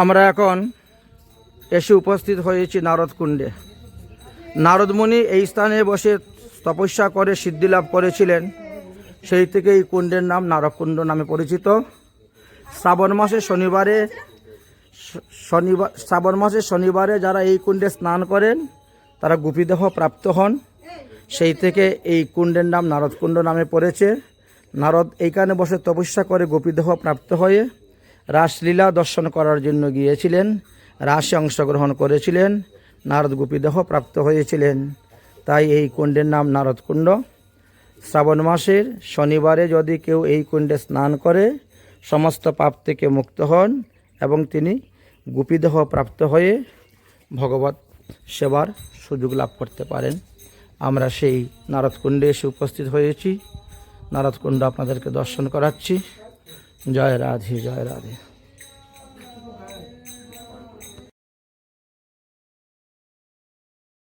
আমরা এখন এসে উপস্থিত হয়েছি নারদ কুণ্ডে। নারদ মুনি এই স্থানে বসে তপস্যা করে সিদ্ধি লাভ করেছিলেন, সেই থেকে এই কুণ্ডের নাম নারদকুণ্ড নামে পরিচিত। শ্রাবণ মাসে শনিবারে যারা এই কুণ্ডে স্নান করেন তারা গোপীদেহ প্রাপ্ত হন, সেই থেকে এই কুণ্ডের নাম নারদকুণ্ড নামে পড়েছে। নারদ এইখানে বসে তপস্যা করে গোপীদেহ প্রাপ্ত হয়ে রাসলীলা দর্শন করার জন্য গিয়েছিলেন, রাসে অংশগ্রহণ করেছিলেন, নারদ গোপীদেহ প্রাপ্ত হয়েছিলেন, তাই এই কুণ্ডের নাম নারদকুণ্ড। শ্রাবণ মাসের শনিবারে যদি কেউ এই কুণ্ডে স্নান করে সমস্ত পাপ থেকে মুক্ত হন এবং তিনি গোপীদেহ প্রাপ্ত হয়ে ভগবত সেবার সুযোগ লাভ করতে পারেন। আমরা সেই নারদকুণ্ডে এসে উপস্থিত হয়েছি। নারদকুণ্ড আপনাদেরকে দর্শন করাচ্ছি। জয় রাধে, জয় রাধে।